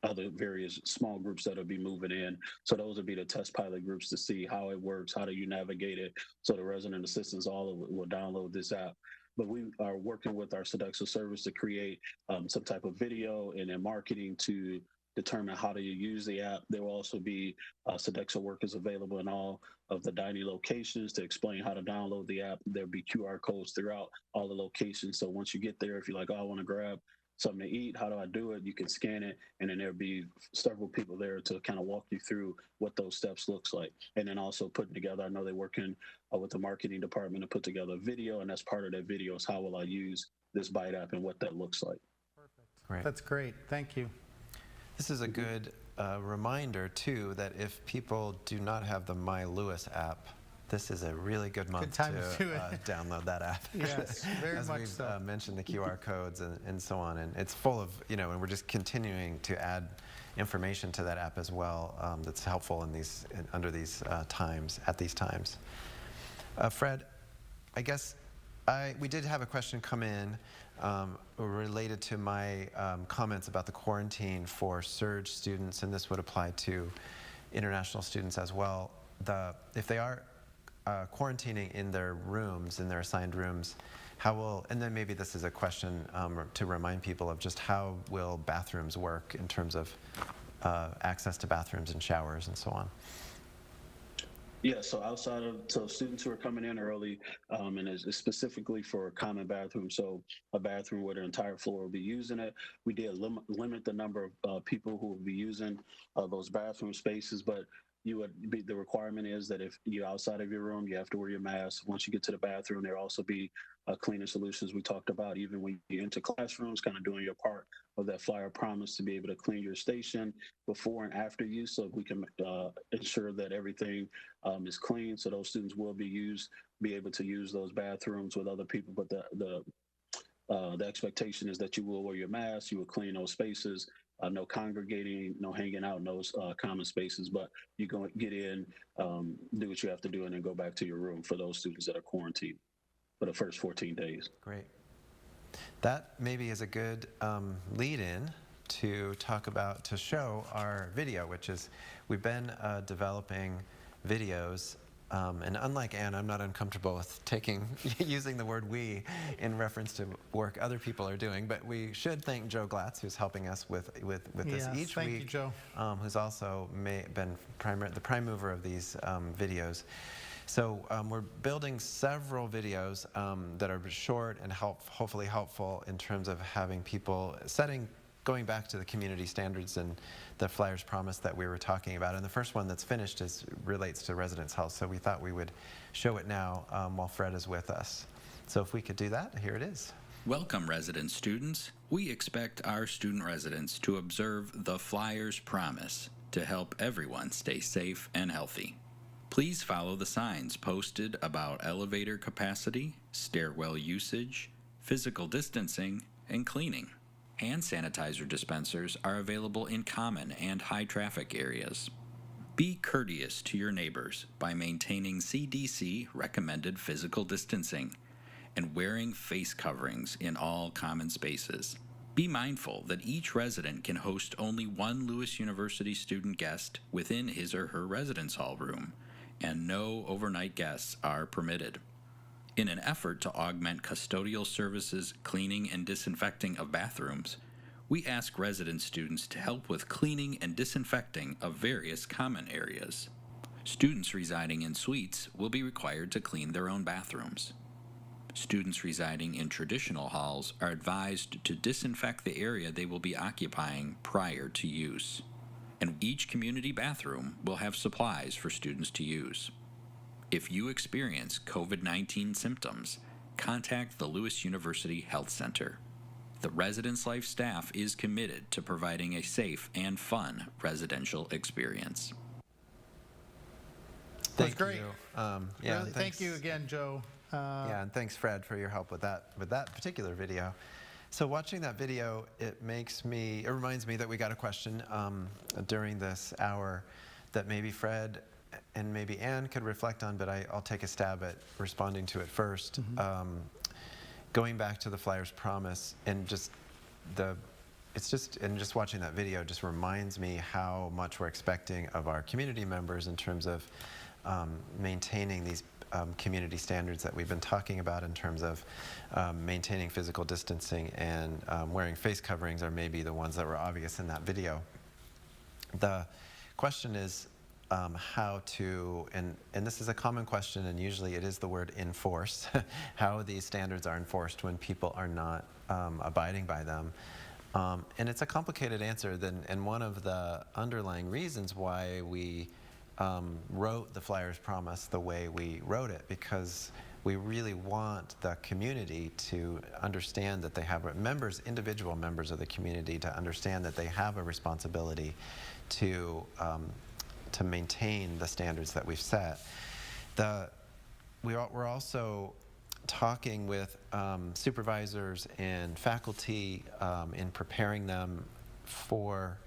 other various small groups that will be moving in. So those will be the test pilot groups to see how it works, how do you navigate it. So the resident assistants all will download this app. But we are working with our Sodexo service to create some type of video and then marketing to determine how to use the app. There will also be Sodexo workers available in all of the dining locations to explain how to download the app. There'll be QR codes throughout all the locations. So once you get there, if you're like, oh, I want to grab something to eat, how do I do it? You can scan it, and then there'll be several people there to kind of walk you through what those steps looks like. And then also putting together, I know they're working with the marketing department to put together a video, and that's part of that video is how will I use this BITE app and what that looks like. Perfect. Great. That's great. Thank you. This is a good reminder, too, that if people do not have the My Lewis app, this is a really good month time to download that app. Yes, very As much we've so. mentioned the QR codes and so on. And it's full of, and we're just continuing to add information to that app as well that's helpful under these times, at these times. Fred, I guess we did have a question come in related to my comments about the quarantine for surge students, and this would apply to international students as well. If they are quarantining in their rooms, in their assigned rooms, and then maybe this is a question to remind people of just how will bathrooms work in terms of access to bathrooms and showers and so on. Yeah, so so students who are coming in early, and it's specifically for a common bathroom, so a bathroom where the entire floor will be using it. We did limit the number of people who will be using those bathroom spaces, but the requirement is that if you're outside of your room, you have to wear your mask. Once you get to the bathroom, there'll also be cleaning solutions we talked about, even when you enter classrooms, kind of doing your part of that flyer promise to be able to clean your station before and after use, so we can ensure that everything is clean. So those students will be able to use those bathrooms with other people, but the expectation is that you will wear your mask, you will clean those spaces, no congregating, no hanging out in those common spaces, but you're going to get in, do what you have to do, and then go back to your room for those students that are quarantined for the first 14 days. Great. That maybe is a good lead-in to show our video, which is, we've been developing videos. And unlike Ann, I'm not uncomfortable with using the word "we" in reference to work other people are doing. But we should thank Joe Glatz, who's helping us with this each thank week. you, Joe. Who's also been the prime mover of these videos. So we're building several videos that are short and hopefully helpful in terms of having people going back to the community standards and the Flyers Promise that we were talking about. And the first one that's finished relates to residence health. So we thought we would show it now while Fred is with us. So if we could do that, here it is. Welcome, resident students. We expect our student residents to observe the Flyers Promise to help everyone stay safe and healthy. Please follow the signs posted about elevator capacity, stairwell usage, physical distancing, and cleaning. Hand sanitizer dispensers are available in common and high traffic areas. Be courteous to your neighbors by maintaining CDC recommended physical distancing and wearing face coverings in all common spaces. Be mindful that each resident can host only one Lewis University student guest within his or her residence hall room, and no overnight guests are permitted. In an effort to augment custodial services, cleaning and disinfecting of bathrooms, we ask resident students to help with cleaning and disinfecting of various common areas. Students residing in suites will be required to clean their own bathrooms. Students residing in traditional halls are advised to disinfect the area they will be occupying prior to use. And each community bathroom will have supplies for students to use. If you experience COVID-19 symptoms, contact the Lewis University Health Center. The Residence Life staff is committed to providing a safe and fun residential experience. That's great. Yeah, Thank you again, Joe. Yeah, and thanks, Fred, for your help with that particular video. So watching that video, it reminds me that we got a question during this hour that maybe Fred and maybe Ann could reflect on, but I'll take a stab at responding to it first. Going back to the Flyers Promise, and just watching that video just reminds me how much we're expecting of our community members in terms of maintaining these community standards that we've been talking about, in terms of maintaining physical distancing and wearing face coverings are maybe the ones that were obvious in that video. The question is how to, and this is a common question, and usually it is the word enforce, how these standards are enforced when people are not abiding by them. And it's a complicated answer, and one of the underlying reasons why we wrote the Flyers Promise the way we wrote it, because we really want the community to understand that they have individual members of the community to understand that they have a responsibility to maintain the standards that we've set. We're also talking with supervisors and faculty in preparing them for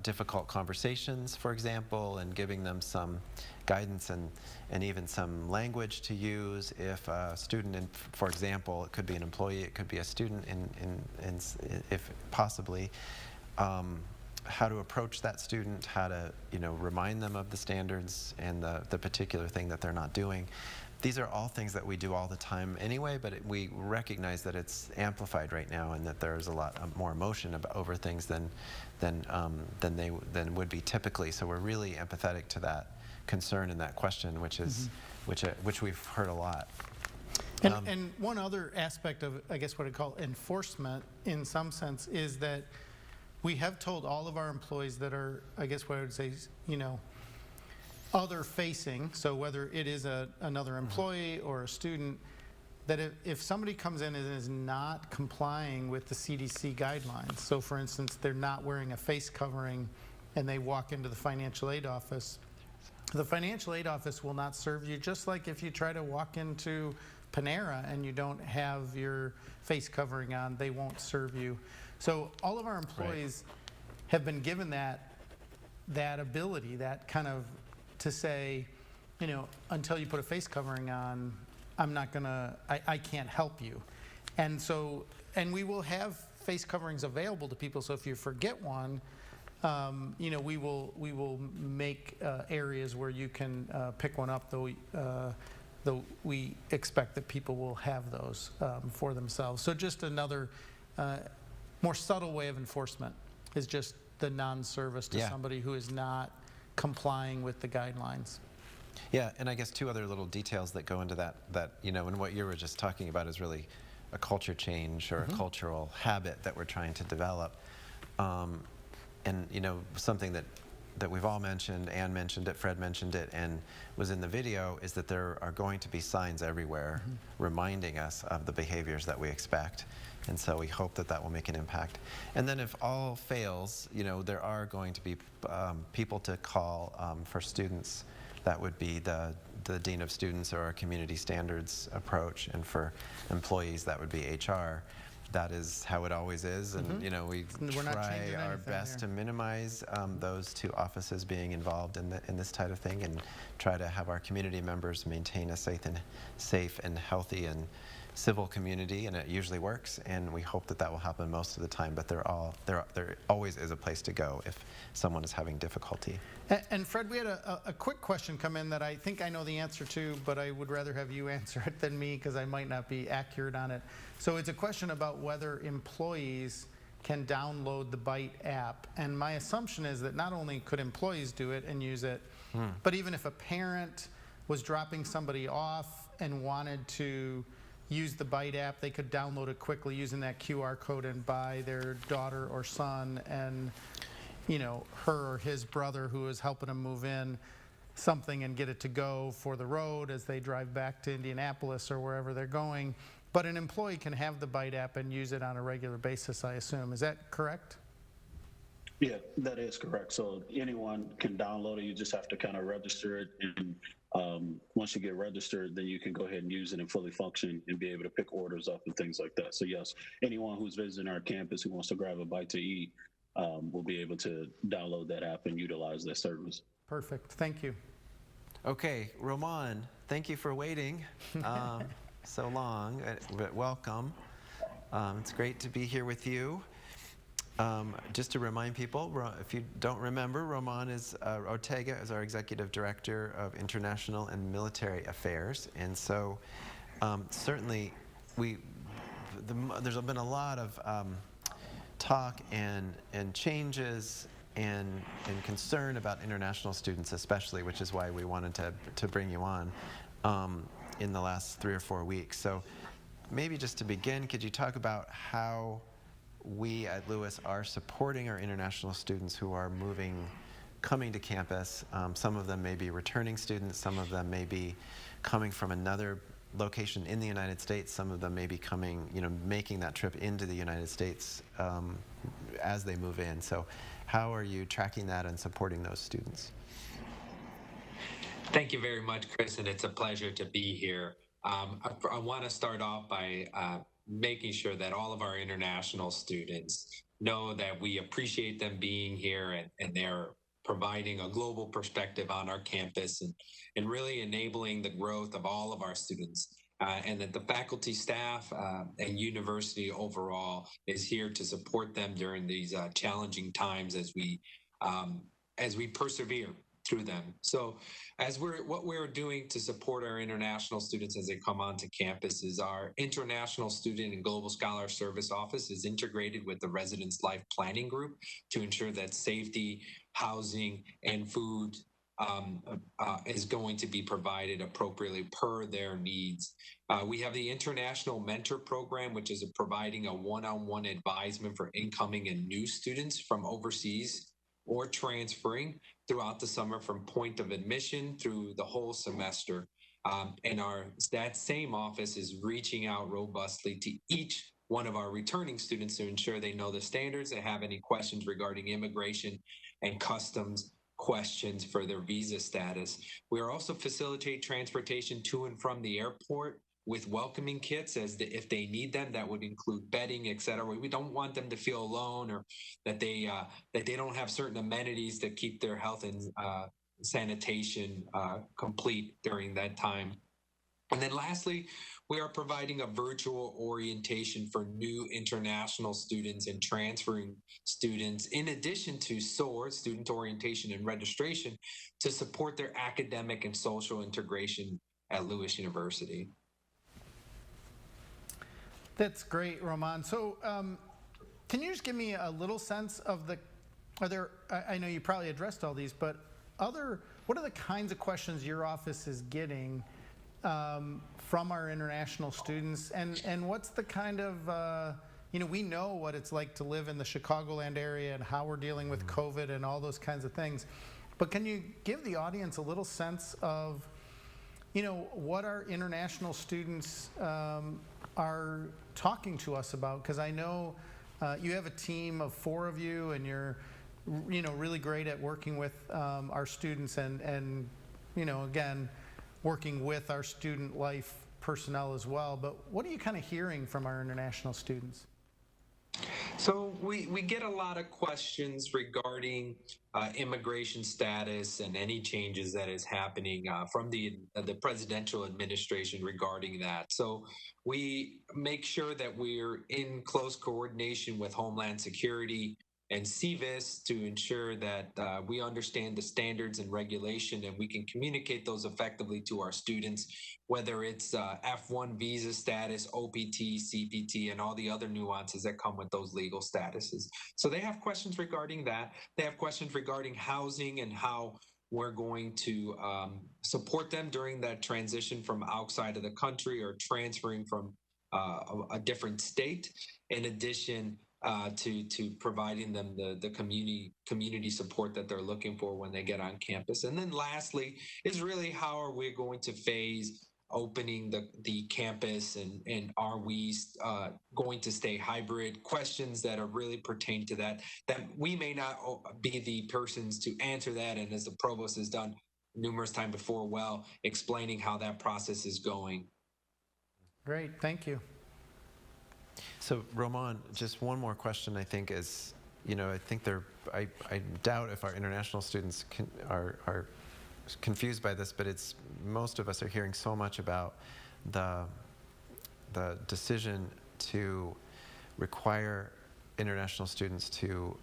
difficult conversations, for example, and giving them some guidance and even some language to use. If a student, for example, it could be an employee, it could be a student, if possibly, how to approach that student, how to remind them of the standards and the particular thing that they're not doing. These are all things that we do all the time anyway, but we recognize that it's amplified right now, and that there's a lot more emotion over things than would be typically. So we're really empathetic to that concern and that question, which we've heard a lot. And one other aspect of, I guess, what I call enforcement, in some sense, is that we have told all of our employees that are, I guess what I would say, other facing, so whether it is another employee or a student, that if somebody comes in and is not complying with the CDC guidelines, so for instance, they're not wearing a face covering and they walk into the financial aid office, the financial aid office will not serve you, just like if you try to walk into Panera and you don't have your face covering on, they won't serve you. So all of our employees have been given that ability, that kind of, to say, until you put a face covering on, I'm not gonna, I can't help you. And so, and we will have face coverings available to people, so if you forget one, we will make areas where you can pick one up, though we expect that people will have those for themselves. So just another more subtle way of enforcement is just the non-service to somebody who is not complying with the guidelines. Yeah, and I guess two other little details that go into that, and what you were just talking about is really a culture change or a cultural habit that we're trying to develop. And something that we've all mentioned, Ann mentioned it, Fred mentioned it, and was in the video, is that there are going to be signs everywhere reminding us of the behaviors that we expect. And so we hope that that will make an impact. And then if all fails, there are going to be people to call for students. That would be the Dean of Students or our community standards approach. And for employees, that would be HR. That is how it always is, and we try our best to minimize those two offices being involved in this type of thing, and try to have our community members maintain a safe and healthy and civil community, and it usually works, and we hope that will happen most of the time. But there always is a place to go if someone is having difficulty. And Fred, we had a quick question come in that I think I know the answer to, but I would rather have you answer it than me because I might not be accurate on it. So it's a question about whether employees can download the Byte app. And my assumption is that not only could employees do it and use it, but even if a parent was dropping somebody off and wanted to use the Byte app, they could download it quickly using that QR code and buy their daughter or son and her or his brother who is helping them move in something and get it to go for the road as they drive back to Indianapolis or wherever they're going. But an employee can have the Byte app and use it on a regular basis, I assume. Is that correct? Yeah, that is correct. So anyone can download it. You just have to kind of register it. And once you get registered, then you can go ahead and use it and fully function and be able to pick orders up and things like that. So yes, anyone who's visiting our campus who wants to grab a bite to eat will be able to download that app and utilize that service. Perfect. Thank you. Okay, Roman, thank you for waiting so long, but welcome. It's great to be here with you. Just to remind people, if you don't remember, Roman Ortega is our Executive Director of International and Military Affairs. And so certainly there's been a lot of talk and changes and concern about international students especially, which is why we wanted to bring you on in the last 3 or 4 weeks. So maybe just to begin, could you talk about how we at Lewis are supporting our international students who are coming to campus? Some of them may be returning students, some of them may be coming from another location in the United States, some of them may be coming, making that trip into the United States as they move in. So how are you tracking that and supporting those students? Thank you very much, Chris, and it's a pleasure to be here. I want to start off by making sure that all of our international students know that we appreciate them being here and they're providing a global perspective on our campus and really enabling the growth of all of our students. And that the faculty, staff, and university overall is here to support them during these challenging times as we persevere through them. So what we're doing to support our international students as they come onto campus is our International Student and Global Scholar Service Office is integrated with the Residence Life Planning Group to ensure that safety, housing, and food is going to be provided appropriately per their needs. We have the International Mentor Program, which is providing a one-on-one advisement for incoming and new students from overseas or transferring throughout the summer from point of admission through the whole semester. And that same office is reaching out robustly to each one of our returning students to ensure they know the standards, they have any questions regarding immigration and customs questions for their visa status. We are also facilitate transportation to and from the airport with welcoming kits if they need them. That would include bedding, etc. We don't want them to feel alone or that they don't have certain amenities that keep their health and sanitation complete during that time. And then lastly, we are providing a virtual orientation for new international students and transferring students, in addition to SOAR, student orientation and registration, to support their academic and social integration at Lewis University. That's great, Roman. So can you just give me a little sense of I know you probably addressed all these, but what are the kinds of questions your office is getting from our international students, and what's the kind of, we know what it's like to live in the Chicagoland area and how we're dealing with COVID and all those kinds of things, but can you give the audience a little sense of, what our international students are talking to us about? Because I know you have a team of 4 of you, and you're, really great at working with our students and again, working with our student life personnel as well. But what are you kind of hearing from our international students? So we get a lot of questions regarding immigration status and any changes that is happening from the presidential administration regarding that. So we make sure that we're in close coordination with Homeland Security and CVIS to ensure that we understand the standards and regulation, and we can communicate those effectively to our students, whether it's F1 visa status, OPT, CPT, and all the other nuances that come with those legal statuses. So they have questions regarding that. They have questions regarding housing and how we're going to support them during that transition from outside of the country or transferring from a different state. In addition, to providing them the community support that they're looking for when they get on campus. And then lastly is really how are we going to phase opening the campus, and are we going to stay hybrid? Questions that are really pertain to that we may not be the persons to answer that, and as the provost has done numerous times before, well, explaining how that process is going. Great, thank you. So, Roman, just one more question, I think, is, I think I doubt if our international students are confused by this, but most of us are hearing so much about the decision to require international students to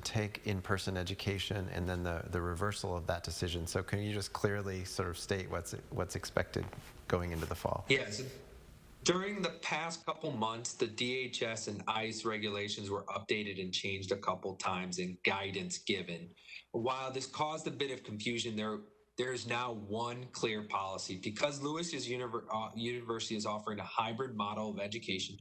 take in-person education, and then the reversal of that decision. So can you just clearly sort of state what's expected going into the fall? Yes. During the past couple months, the DHS and ICE regulations were updated and changed a couple times, and guidance given. While this caused a bit of confusion, there is now one clear policy. Because Lewis University is offering a hybrid model of education,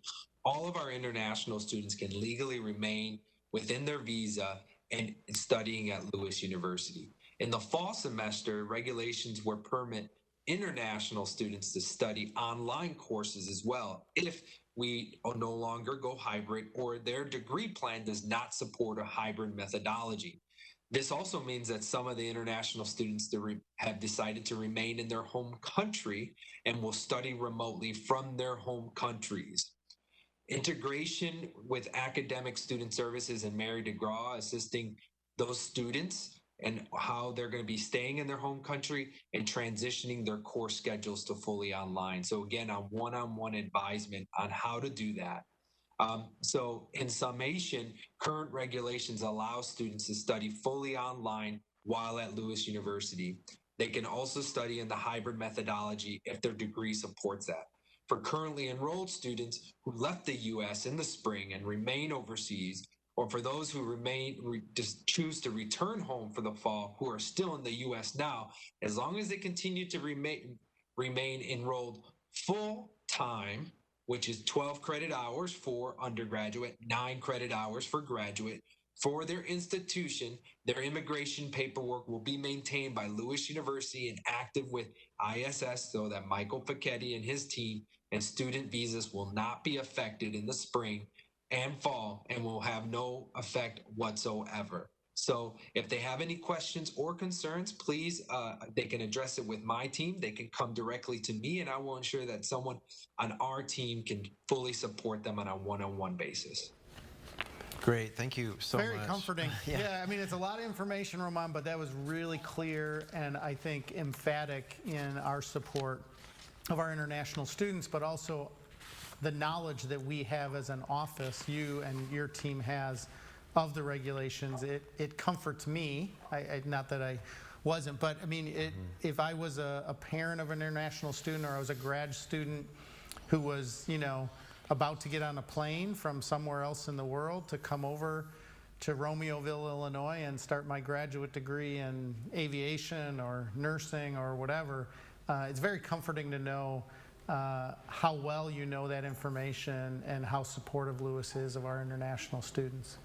all of our international students can legally remain within their visa and studying at Lewis University. In the fall semester, regulations will permit international students to study online courses as well if we no longer go hybrid or their degree plan does not support a hybrid methodology. This also means that some of the international students have decided to remain in their home country and will study remotely from their home countries. Integration with academic student services and Mary DeGraw assisting those students and how they're going to be staying in their home country and transitioning their course schedules to fully online. So again, a one-on-one advisement on how to do that. So in summation, current regulations allow students to study fully online while at Lewis University. They can also study in the hybrid methodology if their degree supports that. For currently enrolled students who left the U.S. in the spring and remain overseas, or for those who just choose to return home for the fall who are still in the U.S. now, as long as they continue to remain enrolled full-time, which is 12 credit hours for undergraduate, 9 credit hours for graduate, for their institution, their immigration paperwork will be maintained by Lewis University and active with ISS, so that Michael Facchetti and his team, and student visas will not be affected in the spring and fall and will have no effect whatsoever. So if they have any questions or concerns, please, they can address it with my team. They can come directly to me, and I will ensure that someone on our team can fully support them on a one-on-one basis. Great, thank you so much. Very comforting. Yeah, I mean, it's a lot of information, Roman, but that was really clear and I think emphatic in our support of our international students, but also the knowledge that we have as an office, you and your team has, of the regulations. It comforts me, not that I wasn't, but I mean, if I was a parent of an international student, or I was a grad student who was, you know, about to get on a plane from somewhere else in the world to come over to Romeoville, Illinois, and start my graduate degree in aviation or nursing or whatever, it's very comforting to know how well you know that information and how supportive Lewis is of our international students.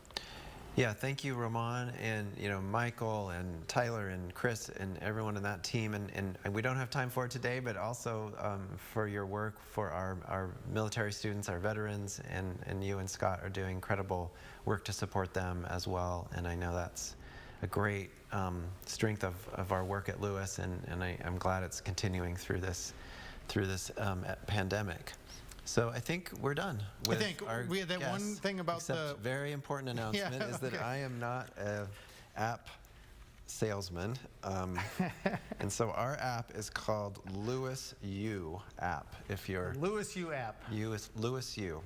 Yeah, thank you, Ramon, and Michael and Tyler and Chris and everyone in that team. And we don't have time for it today, but also for your work for our military students, our veterans, and you and Scott are doing incredible work to support them as well. And I know that's a great strength of our work at Lewis, and I'm glad it's continuing through this pandemic. So I think we're done with our we had that one guests, thing about except very important announcement is that I am not an app salesman. And so our app is called Lewis U app. If you're Lewis U app. Lewis U.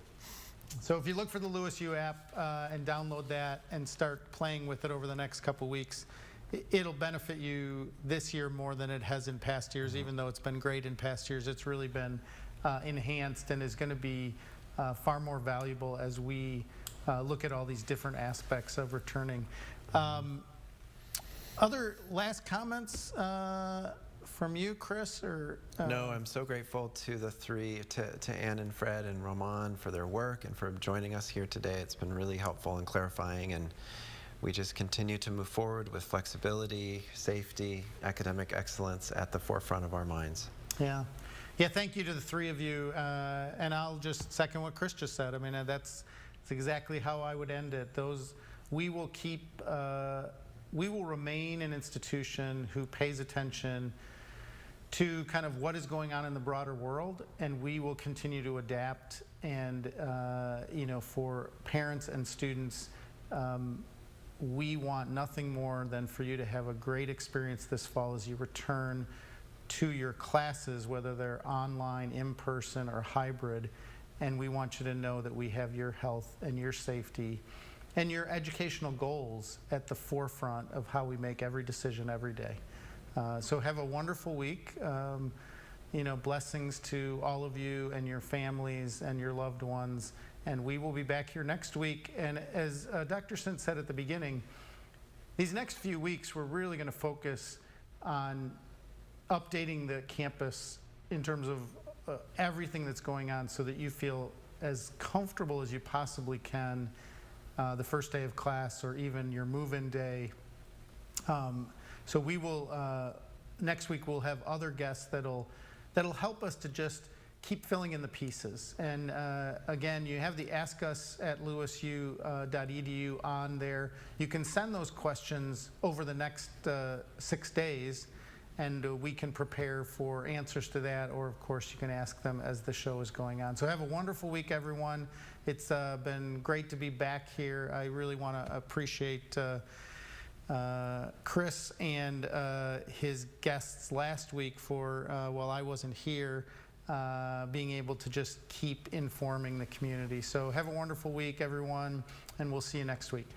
So if you look for the Lewis U app and download that and start playing with it over the next couple weeks, it'll benefit you this year more than it has in past years. Even though it's been great in past years, it's really been enhanced and is going to be far more valuable as we look at all these different aspects of returning. Other last comments from you, Chris? Or No, I'm so grateful to the three, to Ann and Fred and Ramon for their work and for joining us here today. It's been really helpful and clarifying, and we just continue to move forward with flexibility, safety, academic excellence at the forefront of our minds. Yeah, thank you to the three of you. And I'll just second what Chris just said. I mean, that's exactly how I would end it. We will remain an institution who pays attention to kind of what is going on in the broader world, and we will continue to adapt. And for parents and students, we want nothing more than for you to have a great experience this fall as you return to your classes, whether they're online, in person, or hybrid. And we want you to know that we have your health and your safety and your educational goals at the forefront of how we make every decision every day. So have a wonderful week. Blessings to all of you and your families and your loved ones. And we will be back here next week. And as Dr. Sindt said at the beginning, these next few weeks we're really going to focus on updating the campus in terms of everything that's going on, so that you feel as comfortable as you possibly can the first day of class, or even your move-in day. So we will next week we'll have other guests that'll help us to just keep filling in the pieces. And again, you have the Ask Us at lewisu.edu on there. You can send those questions over the next 6 days, and we can prepare for answers to that, or of course you can ask them as the show is going on. So have a wonderful week, everyone. It's been great to be back here. I really want to appreciate Chris and his guests last week for, while I wasn't here, being able to just keep informing the community. So have a wonderful week, everyone, and we'll see you next week.